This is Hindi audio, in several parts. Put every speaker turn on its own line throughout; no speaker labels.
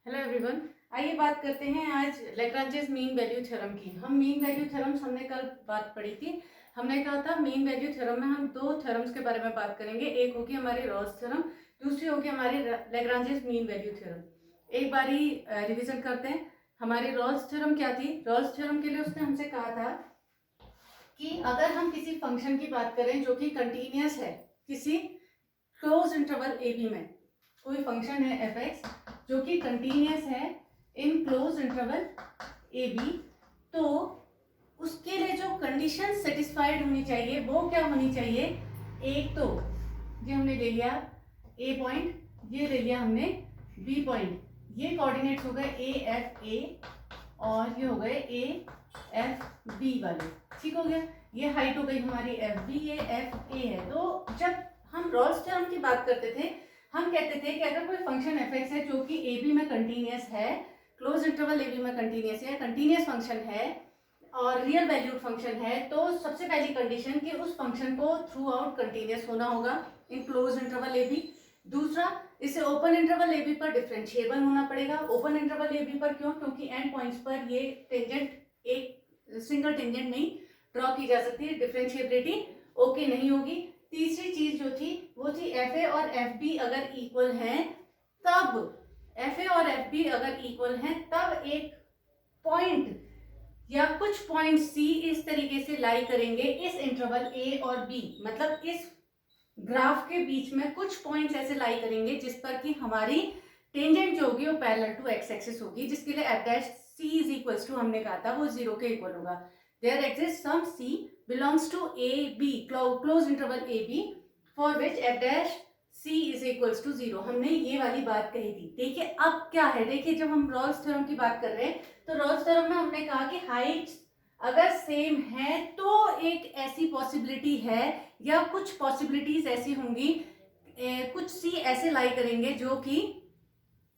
हेलो एवरीवन, आइए बात करते हैं आज लैग्रांजेस मीन वैल्यू थ्योरम की। हम मीन वैल्यू थ्योरम्स हमने कल बात पढ़ी थी। हमने कहा था मीन वैल्यू थ्योरम में हम दो थ्योरम्स के बारे में बात करेंगे। एक होगी हमारी रॉल्स थ्योरम, दूसरी होगी हमारी लैग्रांजेस मीन वैल्यू थ्योरम। एक बारी रिवीजन करते हैं। हमारी रॉल्स थ्योरम क्या थी? रॉल्स थ्योरम के लिए उसने हमसे कहा था कि अगर हम किसी फंक्शन की बात करें जो कि कंटिन्यूअस है किसी क्लोज इंटरवल ए बी में, कोई फंक्शन है एफ एक्स जो कि कंटिन्यूअस है इन क्लोज इंटरवल ए बी, तो उसके लिए जो कंडीशन सेटिस्फाइड होनी चाहिए वो क्या होनी चाहिए? एक तो ये हमने ले लिया ए पॉइंट, ये ले लिया हमने बी पॉइंट, ये कोऑर्डिनेट्स हो गए ए एफ ए और ये हो गए ए एफ बी वाले। ठीक हो गया। ये हाइट हो गई हमारी एफ बी, ये एफ ए है। तो जब हम रॉल्स थ्योरम की बात करते थे, हम कहते थे कि अगर कोई फंक्शन एफ एक्स है जो कि ए बी में कंटिन्यूअस है, क्लोज इंटरवल ए बी में कंटिन्यूअस है, कंटिन्यूअस फंक्शन है और रियल वैल्यूड फंक्शन है, तो सबसे पहली कंडीशन कि उस फंक्शन को थ्रू आउट कंटिन्यूअस होना होगा इन क्लोज इंटरवल ए बी। दूसरा, इसे ओपन इंटरवल ए बी पर डिफरेंशिएबल होना पड़ेगा। ओपन इंटरवल ए बी पर क्यों? क्योंकि एंड पॉइंट्स पर ये टेंजेंट एक सिंगल टेंजेंट नहीं ड्रॉ की जा सकती है, डिफरेंशिएबिलिटी ओके नहीं होगी। तीसरी चीज जो थी वो थी एफ ए और एफ बी अगर इक्वल हैं, तब एफ ए और एफ बी अगर इक्वल हैं तब एक पॉइंट या कुछ पॉइंट सी इस तरीके से लाई करेंगे इस इंटरवल ए और बी, मतलब इस ग्राफ के बीच में कुछ पॉइंट्स ऐसे लाई करेंगे जिस पर कि हमारी टेंजेंट जो होगी वो पैरेलल टू एक्स एक्सिस होगी, जिसके लिए F dash C is equals to हमने कहा था वो 0 के इक्वल होगा। There exist some C belongs to a b close interval a b for which f dash c is equals to 0। हमने ये वाली बात कही थी। देखिए अब क्या है, देखिए जब हम रॉल्स थ्योरम की बात कर रहे हैं तो रॉल्स थ्योरम में हमने कहा कि हाइट्स अगर सेम है तो एक ऐसी पॉसिबिलिटी है या कुछ पॉसिबिलिटीज ऐसी होंगी, कुछ सी ऐसे लाई करेंगे जो कि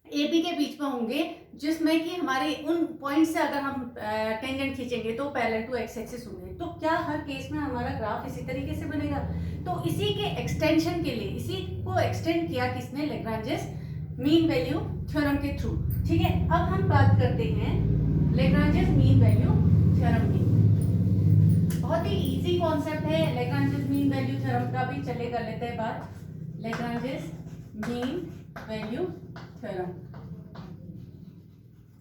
ए बी के बीच में होंगे, जिसमें कि हमारे उन पॉइंट से अगर हम टेंजेंट खींचेंगे तो पैरेलल टू एक्स एक्सिस होंगे। तो क्या हर केस में हमारा ग्राफ इसी तरीके से बनेगा? तो इसी के एक्सटेंशन के लिए इसी को एक्सटेंड किया किसने? लैग्रांजेस मीन वैल्यू थ्योरम के थ्रू। ठीक है, अब हम बात करते हैं लैग्रांजेस मीन वैल्यू थ्योरम की। बहुत ही इजी कॉन्सेप्ट है लैग्रांजेस मीन वैल्यू थ्योरम का भी, चले कर लेते हैं बात। लैग्रांजेस मीन वैल्यू थ्योरम,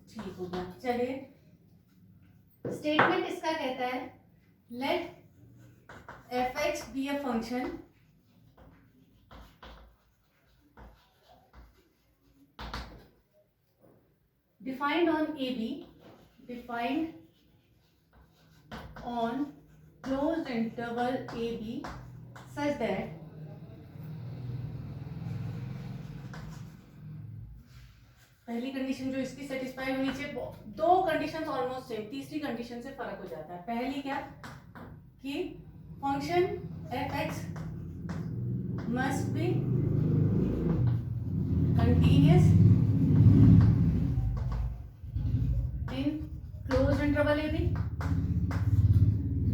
ठीक हो गया। चलिए, स्टेटमेंट इसका कहता है let F X be a function defined on A B, defined on closed interval A B such that पहली कंडीशन जो इसकी सेटिस्फाई होनी चाहिए, दो कंडीशंस ऑलमोस्ट सेम, तीसरी कंडीशन से फर्क हो जाता है। पहली क्या कि function F X must be continuous in close interval A B.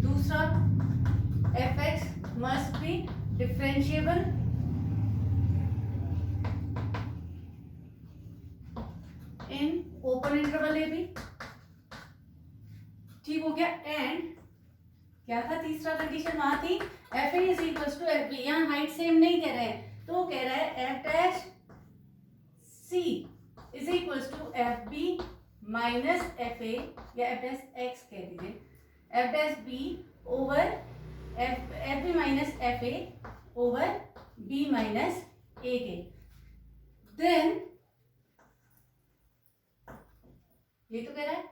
दूसरा, F X must be differentiable in open interval A B. ठीक हो गया। एंड क्या था तीसरा कंडीशन? वहां थी F A is equals to F B. यहाँ हाइट सेम नहीं कह रहे हैं, तो कह रहा है F dash C is equals to F B minus F A, या एफ डैश एक्स कह दीजिए, F dash B over F B minus F A over B minus A के। देन ये तो कह रहा है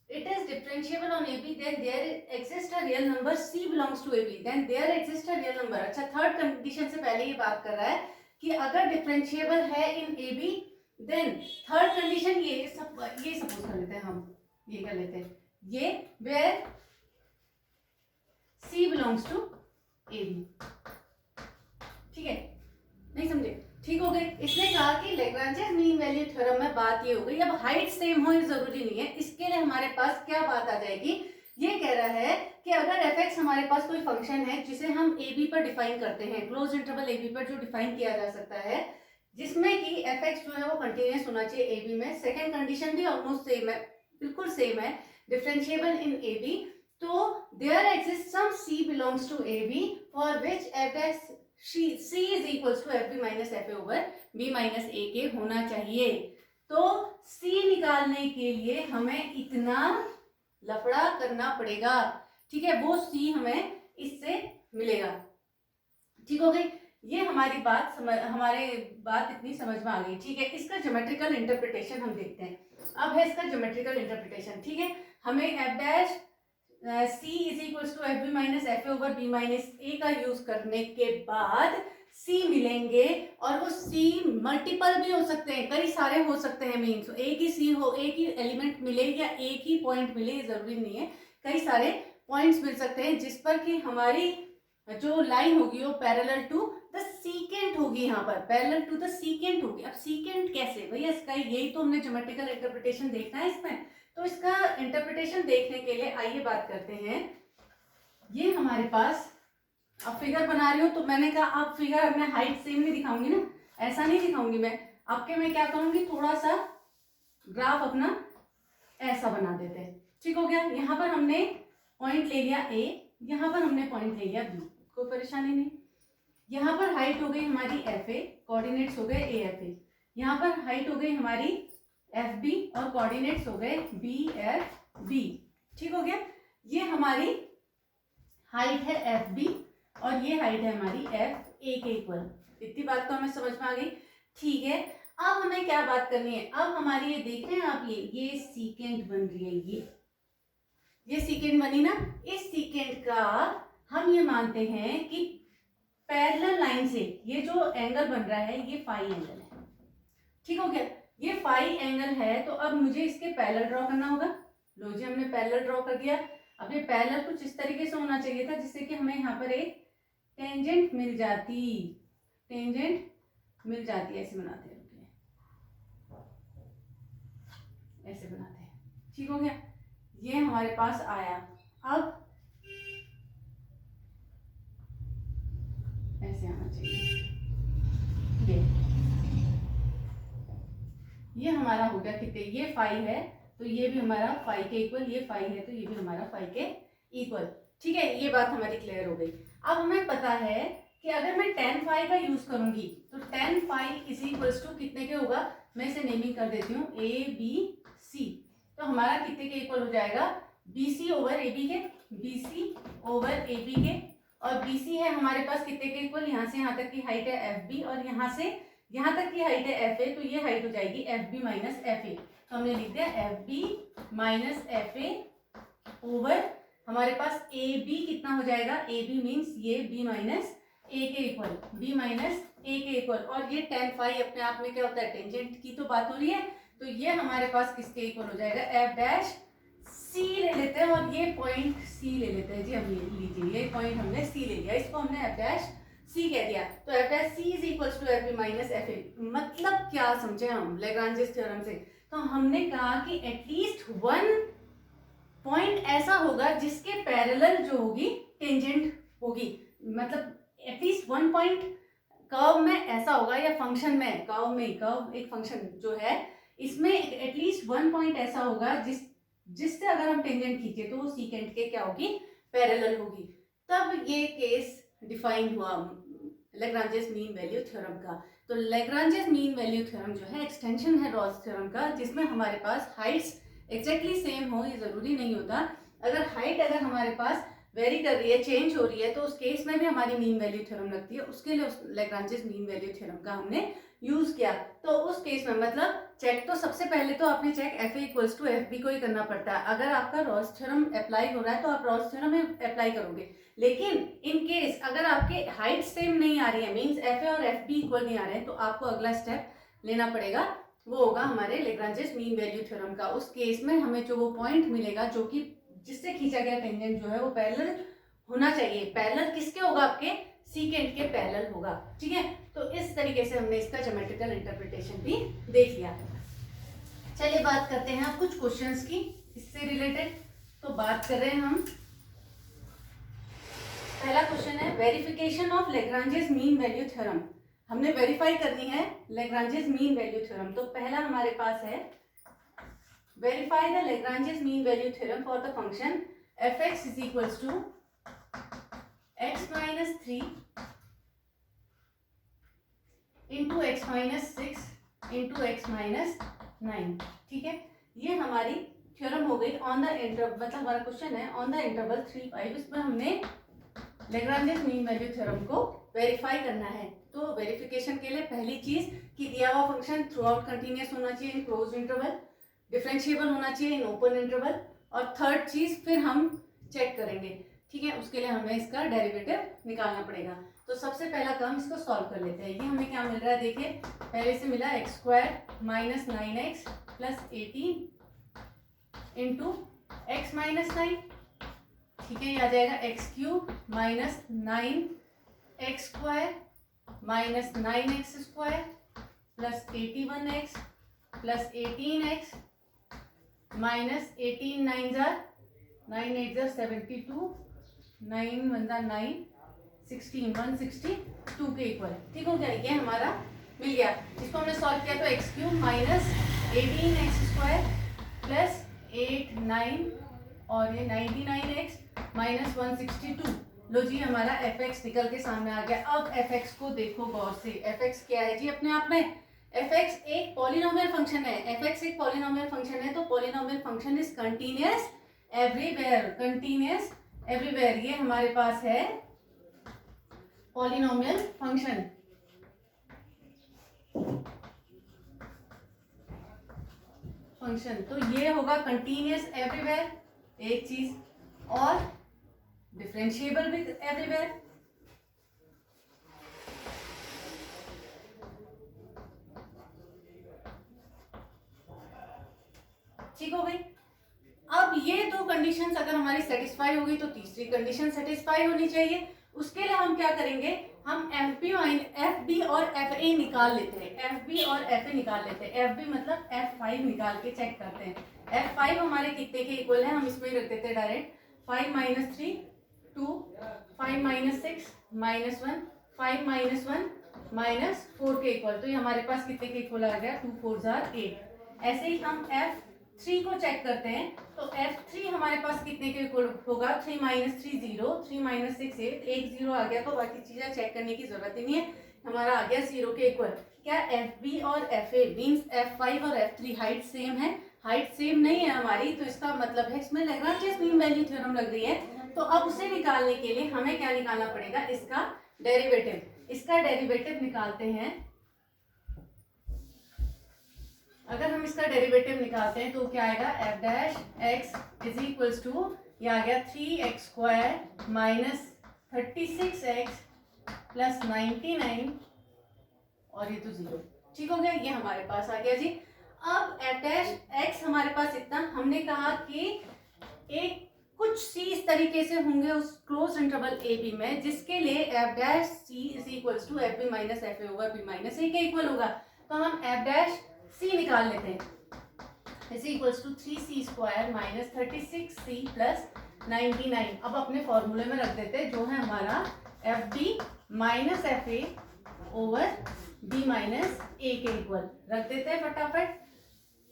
it is differentiable on AB, then there exists a real number C belongs to AB, then there exists a real number। अच्छा, थर्ड कंडीशन से पहले ये बात कर रहा है कि अगर डिफरेंशिएबल है इन AB, देन थर्ड कंडीशन ये सपोज कर लेते हैं, हम ये कर लेते हैं, ये where C belongs to AB। ठीक है, नहीं समझे? ठीक हो गए। इसने कहा कि लैग्रांजेस मीन वैल्यू थ्योरम में बात ये हो गई। अब हाइट सेम हो ये जरूरी नहीं है, इसके लिए हमारे पास क्या बात आ जाएगी? ये कह रहा है कि अगर एफ एक्स हमारे पास कोई फंक्शन है जिसे हम ए बी पर डिफाइन करते हैं, क्लोज इंटरवल ए बी पर जो डिफाइन किया जा सकता है, जिसमें कि fx जो है वो कंटिन्यूस होना चाहिए ए बी में। सेकेंड कंडीशन भी ऑलमोस्ट सेम है, बिल्कुल सेम है, डिफरेंशिएबल इन ए बी। तो there exist some c belongs to A B for which F S c is equals to F B minus F A over B minus A के होना चाहिए। तो c निकालने के लिए हमें इतना लफड़ा करना पड़ेगा, ठीक है, वो c हमें इससे मिलेगा। ठीक हो गई, ये हमारी बात हमारे बात इतनी समझ में आ गई, ठीक है। इसका ज्योमेट्रिकल इंटरप्रिटेशन हम देखते हैं। अब है इसका ज्योमेट्रिकल इंटरप्रिटेशन, ठीक है। हमें F dash c is equals to F B minus F A over B minus A का यूज करने के बाद c मिलेंगे, और वो c मल्टीपल भी हो सकते हैं, कई सारे हो सकते हैं। मीन्स एक ही c हो, एक ही एलिमेंट मिले या एक ही पॉइंट मिले, जरूरी नहीं है, कई सारे पॉइंट्स मिल सकते हैं जिस पर कि हमारी जो लाइन होगी वो पैरेलल टू द सीकेंट होगी, यहाँ पर पैरेलल टू द सीकेंट होगी। अब सीकेंट कैसे भैया, इसका यही तो हमने ज्योमेट्रिकल इंटरप्रिटेशन देखना है इसमें। तो इसका इंटरप्रिटेशन देखने के लिए आइए बात करते हैं। ये हमारे पास अब फिगर बना रही हूँ, तो मैंने कहा आप फिगर मैं हाइट सेम नहीं दिखाऊंगी ना, ऐसा नहीं दिखाऊंगी मैं आपके, मैं क्या करूंगी, थोड़ा सा ग्राफ अपना ऐसा बना देते हैं, ठीक हो गया। यहाँ पर हमने पॉइंट ले लिया ए, यहाँ पर हमने पॉइंट ले लिया बी, कोई परेशानी नहीं। यहाँ पर हाइट हो गई हमारी एफ ए, कोऑर्डिनेट्स हो गए ए एफ ए। यहाँ पर हाइट हो गई हमारी एफ बी और कोऑर्डिनेट्स हो गए बी एफ बी, ठीक हो गया। ये हमारी हाइट है एफ बी और ये हाइट है हमारी एफ ए के इक्वल। इतनी बात तो हमें समझ में आ गई, ठीक है। अब हमें क्या बात करनी है, अब हमारी ये देख रहे हैं आप, ये सीकेंट बन रही है, ये सीकेंट बनी ना। इस सीकेंट का हम ये मानते हैं कि पैरेलल लाइन से ये जो एंगल बन रहा है ये फाई एंगल है, ठीक हो गया। ये फाई एंगल है, तो अब मुझे इसके पैरेलल ड्रॉ करना होगा। लो जी, हमने पैरेलल ड्रॉ कर दिया। अब ये पैरेलल कुछ इस तरीके से होना चाहिए था जिससे कि हमें यहाँ पर एक टेंजेंट मिल जाती, टेंजेंट मिल जाती। ऐसे बनाते हैं, ऐसे बनाते हैं, ठीक हो गया। ये हमारे पास आया। अब ऐसे आना चाहिए, ये हमारा हो गया कितने, ये फाई है तो ये भी हमारा फाई के इक्वल, ये फाई है तो ये भी हमारा फाई के इक्वल, ठीक है। ये बात हमारी क्लियर हो गई। अब हमें पता है कि अगर मैं tan फाई का यूज करूंगी तो tan phi is equals to कितने के होगा, मैं इसे नेमिंग कर देती हूँ ए बी सी। तो हमारा कितने के इक्वल हो जाएगा, B C over A B के, B C over A B के। और बी सी है हमारे पास कितने के इक्वल, यहाँ से यहाँ तक की हाइट है एफ बी और यहाँ से यहाँ तक की हाइट है एफ ए, तो ये हाइट हो जाएगी F B minus F A. तो हमने लिख दिया F B minus F A over हमारे पास ए बी कितना हो जाएगा, ए बी मीन्स ये बी माइनस ए के इक्वल, बी माइनस ए के इक्वल। और ये tan फाई अपने आप में क्या होता है, टेंजेंट की तो बात हो रही है, तो ये हमारे पास किसके इक्वल हो जाएगा, एफ डैश सी ले लेते हैं और ये पॉइंट सी ले लेते हैं जी। हम लीजिए ये पॉइंट हमने सी ले लिया, इसको हमने एफ डैश सी कह दिया। तो F dash C is equals to F B minus F A. मतलब क्या समझे हम लैग्रांजेस थ्योरम से, तो हमने कहा कि एटलीस्ट वन पॉइंट ऐसा होगा जिसके पैरेलल जो होगी टेंजेंट होगी, मतलब एटलीस्ट वन पॉइंट कर्व में ऐसा होगा, या फंक्शन में, कर्व में, कर्व एक फंक्शन जो है इसमें एटलीस्ट वन पॉइंट ऐसा होगा जिससे अगर हम टेंजेंट खींचे तो वो सीकेंट के क्या होगी, पैरेलल होगी। तब ये केस डिफाइन हुआ लैग्रांजेस मीन वैल्यू थ्योरम का। तो लैग्रांजेस मीन वैल्यू थ्योरम जो है एक्सटेंशन है रॉल्स थ्योरम का, जिसमें हमारे पास हाइट्स एग्जैक्टली सेम हो, ये जरूरी नहीं होता। अगर हाइट अगर हमारे पास वेरी कर रही है, चेंज हो रही है, तो उस केस में भी हमारी मीन वैल्यू थ्योरम लगती है। उसके लिए उस लैग्रांजेस मीन वैल्यू थ्योरम का हमने यूज किया। तो उस केस में मतलब चेक तो सबसे पहले तो आपने check F A equals to F B को ही करना पड़ता है। अगर आपका रॉल्स थ्योरम अप्लाई हो रहा है तो आप रॉल्स थ्योरम में अप्लाई करोगे, लेकिन इन केस अगर आपके हाइट सेम नहीं आ रही है, मीन्स एफ ए और एफ बी इक्वल नहीं आ रहे हैं, तो आपको अगला स्टेप लेना पड़ेगा, वो होगा हमारे लैग्रांजेस मीन वैल्यू थ्योरम का। उस केस में हमें जो वो पॉइंट मिलेगा जो कि जिससे खींचा गया टेंजेंट जो है वो पैरेलल होना चाहिए। पैरेलल किसके होगा, आपके सीकेंट के पैरेलल होगा, ठीक है। तो इस तरीके से हमने इसका ज्योमेट्रिकल इंटरप्रिटेशन भी देख लिया। चलिए बात करते हैं अब कुछ क्वेश्चंस की इससे रिलेटेड। तो बात कर रहे हैं हम, पहला क्वेश्चन है verification of Lagrange's mean value theorem. हमने वेरीफाई करनी है लैग्रांजेस मीन वैल्यू थ्योरम। तो पहला हमारे पास है verify the Lagrange's mean value theorem for the function f(x) is equals to x minus 3 into X minus 6 into X minus 9। ठीक है, ये हमारी थ्योरम हो गई ऑन द इंटरवल, मतलब हमारा क्वेश्चन है ऑन द इंटरवल 3, 5। इसमें हमने लैग्रांजेस मीन वैल्यू थ्योरम को वेरीफाई करना है। तो वेरिफिकेशन के लिए पहली चीज कि दिया हुआ फंक्शन थ्रू आउट कंटिन्यूअस होना चाहिए इन क्लोज इंटरवल, डिफरेंशिएबल होना चाहिए इन ओपन इंटरवल, और थर्ड चीज फिर हम चेक करेंगे। ठीक है, उसके लिए हमें इसका डेरिवेटिव निकालना पड़ेगा। तो सबसे पहला काम इसको सॉल्व कर लेते हैं। ये हमें क्या मिल रहा है, देखिए पहले से मिला x² minus 9x plus 18 into X minus 9। ठीक है, ये आ जाएगा x³ minus 9x² minus 9x² plus 81x plus 18x minus 18 9 8 72 9 1 9 16 162 के इक्वल। ठीक हो गया, ये हमारा मिल गया। इसको हमने सॉल्व किया तो x³ माइनस 18x² प्लस 8 9 और ये 99x माइनस 162। लो जी, हमारा f(x) निकल के सामने आ गया। अब f(x) को देखो गौर से। f(x) क्या है जी अपने आप में? f(x) एक पॉलिनोमियल फंक्शन है। f(x) एक पॉलिनोमियल फंक्शन है, तो polynomial function is continuous everywhere. Continuous everywhere, ये हमारे पास है पॉलिनोमियल फंक्शन। तो ये होगा कंटीन्यूअस एवरीवेयर एक चीज, और डिफरेंशिएबल भी एवरीवेयर। ठीक हो गई। अब ये दो कंडीशंस अगर हमारी सेटिस्फाई होगी तो तीसरी कंडीशन सेटिस्फाई होनी चाहिए। उसके लिए हम क्या करेंगे, हम FB और FA निकाल लेते हैं। FB और FA निकाल लेते हैं। FB मतलब F5 निकाल के चेक करते हैं। F5 हमारे कितने के इक्वल है, हम इसमें रख देते हैं direct. 5 minus 3 2, 5 minus 6 minus 1, 5 minus 1 minus 4 के इक्वल। तो ये हमारे पास कितने के इक्वल आ गया, 2 4 8। ऐसे ही हम F3 को चेक करते हैं। तो F3 हमारे पास कितने के इक्वल होगा, 3 माइनस 3 0, 3 माइनस 6 8, एक 0 आ गया। तो बाकी चीजें चेक करने की जरूरत ही नहीं है, हमारा आ गया 0 के इक्वल। क्या FB और FA मींस F5 और F3 हाइट सेम है? हाइट सेम नहीं है हमारी, तो इसका मतलब है इसमें लैग्रांजेस मीन वैल्यू थ्योरम लग रही है। तो अब उसे निकालने के लिए हमें क्या निकालना पड़ेगा, इसका डेरिवेटिव। इसका डेरिवेटिव निकालते हैं। अगर हम इसका डेरिवेटिव निकालते हैं तो क्या आएगा, f' इज इक्वल्स टू, ये आ गया 3x² माइनस 36x प्लस 99 और ये तो 0। ठीक हो गया, ये हमारे पास आ गया जी। अब f' हमारे पास इतना, हमने कहा कि एक कुछ c इस तरीके से होंगे उस क्लोज इंटरवल a b में, जिसके लिए f' is equals to fb minus fa होगा b माइनस a के इक्वल होगा। तो हम f' निकाल लेते हैं। Is equals to 3c² minus 36c plus 99। अब अपने फॉर्मूले में रख देते हैं, जो है हमारा fb minus fa over b minus a के इक्वल। रख देते हैं फटाफट,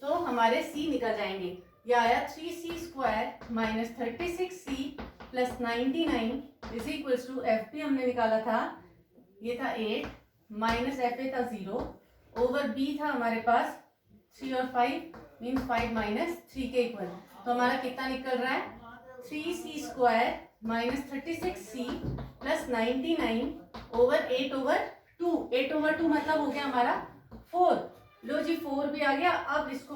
तो हमारे c निकल जाएंगे। यह आया 3c² minus 36c plus 99 is equals to fb हमने निकाला था, ये था 8 माइनस fa था 0 ओवर b था हमारे पास 3 और 5 मीन 5 माइनस 3 के इक्वल। तो हमारा कितना निकल रहा है, 3c² minus 36c plus 99 over 8 over 2। 8 over 2 मतलब हो गया हमारा 4। लो जी, 4 भी आ गया। अब इसको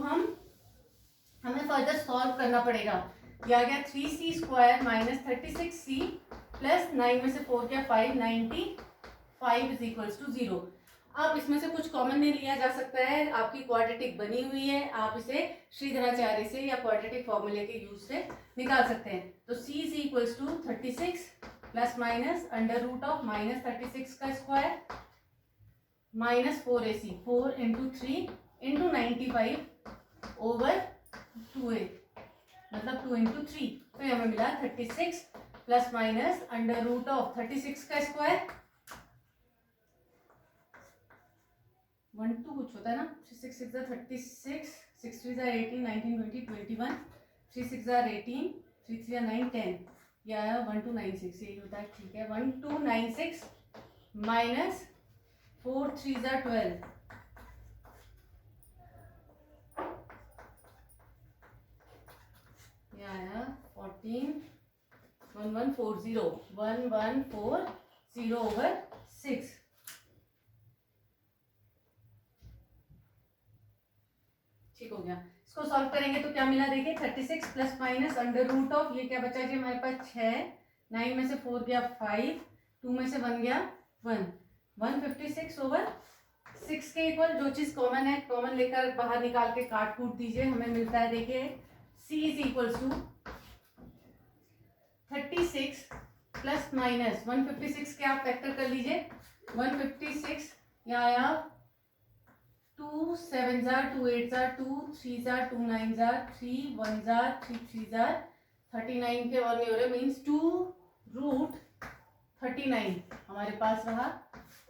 हमें फर्दर सॉल्व करना पड़ेगा। ये आ गया 3c² माइनस 36c प्लस 9 में से 4 क्या 5, 95 इज इक्वल्स टू 0। अब इसमें से कुछ कॉमन नहीं लिया जा सकता है, आपकी क्वाड्रेटिक बनी हुई है, आप इसे श्रीधराचार्य से या क्वाड्रेटिक फॉर्मूले के यूज से निकाल सकते हैं। तो c is equals to 36 plus minus under root of minus 36 का square minus 4ac 4 into 3 into 95 over 2a मतलब 2 इंटू 3। तो ये हमें मिला 36 plus minus under root of 36 का स्क्वायर 1 2 कुछ होता है ना, 3 6 6 36, 6 3 18, 19 20 21, 3 6 18, 3 3 9 10, या 1296, यही होता है, ठीक है। 1296 माइनस 4 3 12, या आया 14 1140, 1140 ओवर 6। ठीक हो गया। इसको सॉल्व करेंगे तो क्या मिला, देखिए 36 plus minus under root of, ये क्या बचा जी हमारे पास 6, 9 में से 4 गया 5, 2 में से 1 गया 1, 156 ओवर 6 के इक्वल। जो चीज कॉमन है कॉमन लेकर बाहर निकाल के काट कूट दीजिए, हमें मिलता है, देखिए C is equals to 36 plus minus 156 के आप फैक्टर कर लीजिए, 156 यहाँ आया 2 7 jar 2 8 jar 2 3 jar 2 9 jar 3 1 jar 3 3 jar 39 के और नहीं हो रहे, मीन्स 2 रूट 39 हमारे पास रहा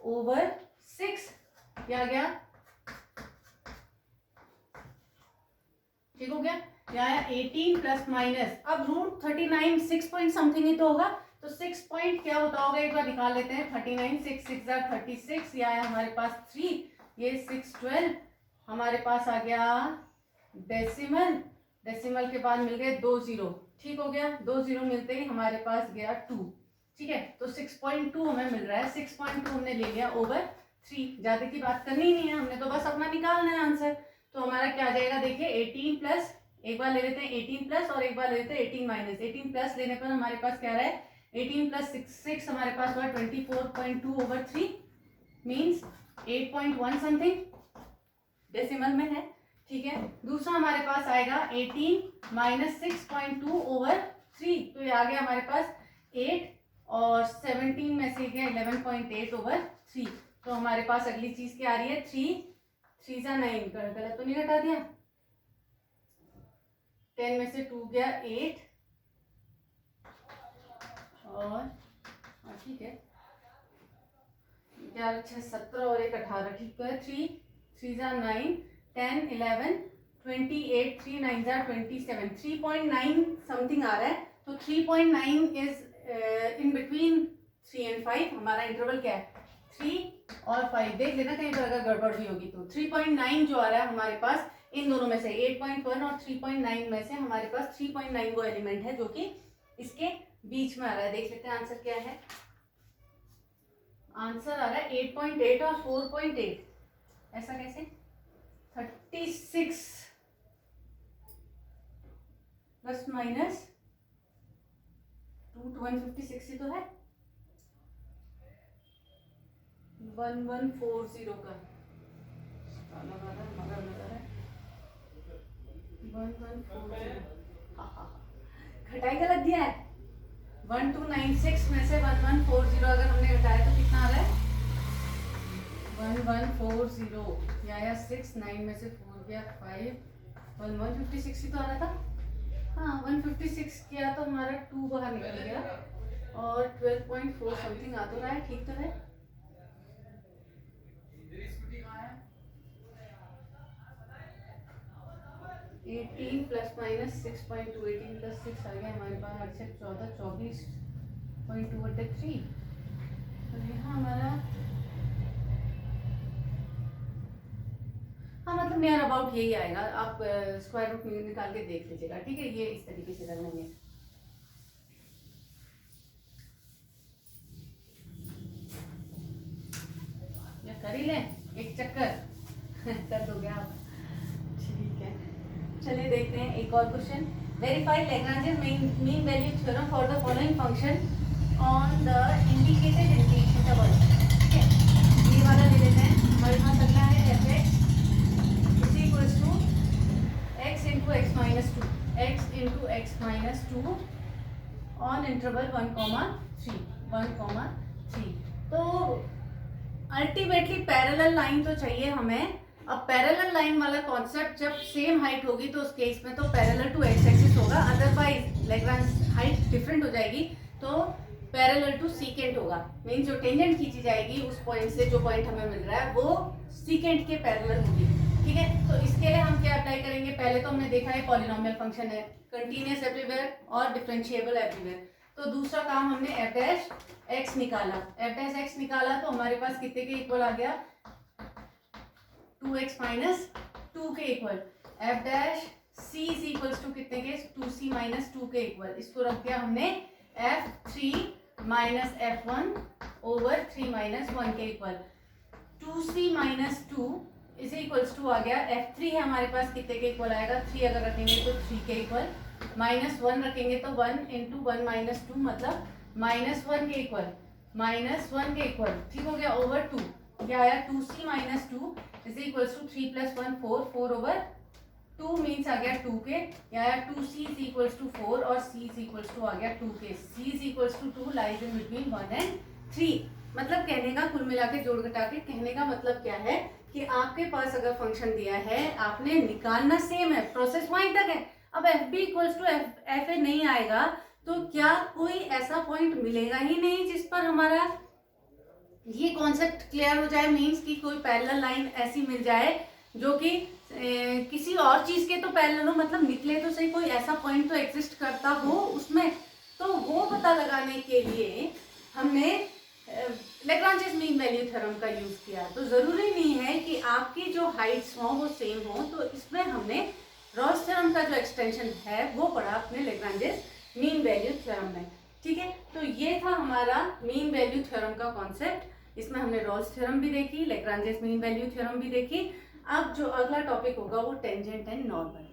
ओवर 6, क्या गया, ठीक हो गया। क्या आया 18 प्लस माइनस, अब रूट 39 6 पॉइंट समथिंग ही तो होगा, तो 6 पॉइंट क्या होता होगा एक बार निकाल लेते हैं। 39 6 6 जार 36, ये आया हमारे पास 3, ये 6 12, हमारे पास आ गया डेसिमल, डेसिमल के बाद मिल गए 2 0, ठीक हो गया। 2 0 मिलते ही हमारे पास गया 2, ठीक है। तो 6.2 हमें मिल रहा है, 6.2 हमने ले लिया ओवर 3, ज्यादा की बात करनी ही नहीं है, हमने तो बस अपना निकालना है आंसर। तो हमारा क्या आ जाएगा, देखिए 18 प्लस, एक बार ले लेते हैं 18 प्लस और एक बार ले लेते हैं 18 माइनस। 18 प्लस लेने पर हमारे पास क्या रहा है, 18 प्लस 6 हमारे पास हुआ 24.2 ओवर 3, मीन्स 8.1 समथिंग, डेसिमल में है, ठीक है। दूसरा हमारे पास आएगा 18 माइनस 6.2 ओवर 3, तो ये आ गया हमारे पास 8 और 17 में से गया 11.8 ओवर 3। तो हमारे पास अगली चीज क्या आ रही है, 3 3 जा 9, गलत तो नहीं घटा दिया, 10 में से 2 गया 8 और ठीक है 11 6 17 और 1 18, ठीक तो है। 3 3 जा 9, 10 11 28, 3 9 जा 27, 3.9 समथिंग आ रहा है। तो 3.9 इज इन बिटवीन 3 एंड 5, हमारा इंटरवल क्या है 3 और 5, देख लेना कहीं पर अगर गड़बड़ भी होगी तो। 3.9 जो आ रहा है हमारे पास इन दोनों में से, 8.1 और 3.9 में से हमारे पास 3.9 वो एलिमेंट है जो कि इसके बीच में आ रहा है। देख लेते हैं आंसर क्या है, आंसर आ रहा है 8.8 और 4.8, ऐसा कैसे, 36 प्लस माइनस 2 156 ही तो है, 1140 का घटाई गलत दिया है। 1296 में से 1140 अगर हमने घटाया तो कितना आ रहा है, 1140, या आया 6, 9 में से 4 गया 5, 156 ही तो आ रहा था, हाँ 156 किया तो हमारा 2 बाहर निकल गया और 12.4 समथिंग आ तो रहा है, ठीक तो है। एटीन प्लस माइनस 6.2, 18 प्लस 6 आ गया हमारे पास 8 14 24.2/3, तो यहाँ हमारा हाँ मतलब नियर अबाउट यही आएगा। आप स्क्वायर रूट निकाल के देख लीजिएगा, ठीक है। ये इस तरीके से करना है, या कर ही लें एक चक्कर कर दोगे आप, ठीक है। चलिए देखते हैं एक और question. Verify Lagrange's mean value theorem for the following function on the indicated interval, ठीक है। ये वाला ले लेते हैं, हमारे पास अगला है f(x) is equals to x into x minus 2, x into x minus 2 on interval 1,3 तो अल्टीमेटली पैरेलल लाइन तो चाहिए हमें। अब पैरेलल लाइन वाला कॉन्सेप्ट जब सेम हाइट होगी तो उस केस में तो पैरेलल टू एक्स एक्सिस होगा, अदरवाइज लैग्रांज हाइट डिफरेंट हो जाएगी। तो पैरेलल टू सीकेंट होगा, मीन जो टेंजेंट खींची जाएगी उस पॉइंट से जो पॉइंट हमें मिल रहा है वो सीकेंट के पैरेलल होगी। ठीक है, तो इसके लिए हम क्या अप्लाई करेंगे, पहले तो हमने देखा है पॉलिनोमियल फंक्शन है, कंटीन्यूअस एवरीवेयर और डिफरेंशिएबल एवरीवेयर। तो दूसरा काम हमने एफ डैश एक्स निकाला, एफ डैश एक्स निकाला तो हमारे पास कितने के इक्वल आ गया, 2x माइनस 2 के equal. F dash C is equals to कितने के, 2c माइनस 2 के इक्वल। इसको रख दिया हमने f3 minus f1 over 3 minus 1 के equal. 2c minus 2 is equals to आ गया, f3 है हमारे पास कितने के इक्वल आएगा, 3 अगर रखेंगे तो 3 के इक्वल, माइनस 1 रखेंगे तो 1 इंटू 1 माइनस 2 मतलब माइनस 1 के इक्वल, माइनस 1 के इक्वल। ठीक हो गया, ओवर 2 क्या आया, 2c minus 2 is equals to 3 plus 1 4, 4 over 2 means आ गया 2 के, या 2c इज इक्वल्स टू 4 और c इज इक्वल्स टू आ गया 2 के। c is equals to 2 lies in between 1 and 3। मतलब कहने का कुल मिला के जोड़ घटा के कहने का मतलब क्या है कि आपके पास अगर फंक्शन दिया है आपने निकालना सेम है, प्रोसेस वहीं तक है। अब F B equals to F A नहीं आएगा तो क्या कोई ऐसा पॉइंट मिलेगा ही नहीं जिस पर हमारा ये कॉन्सेप्ट क्लियर हो जाए, मीन्स कि कोई पैरेलल लाइन ऐसी मिल जाए जो कि किसी और चीज के तो पैरेलल हो, मतलब निकले तो सही, कोई ऐसा पॉइंट तो एग्जिस्ट करता हो उसमें। तो वो पता लगाने के लिए हमने लैग्रांजेस मीन वैल्यू थ्योरम का यूज किया। तो जरूरी नहीं है कि आपकी जो हाइट्स हो वो सेम हो, तो इसमें हमने रॉस थ्योरम का जो एक्सटेंशन है वो पढ़ा अपने लैग्रांजेस मीन वैल्यू थ्योरम में। ठीक है, तो ये था हमारा मीन वैल्यू थ्योरम का कॉन्सेप्ट। इसमें हमने रॉल्स थ्योरम भी देखी, लैग्रांजेस मीन वैल्यू थ्योरम भी देखी। अब जो अगला टॉपिक होगा वो टेंजेंट एंड नॉर्मल।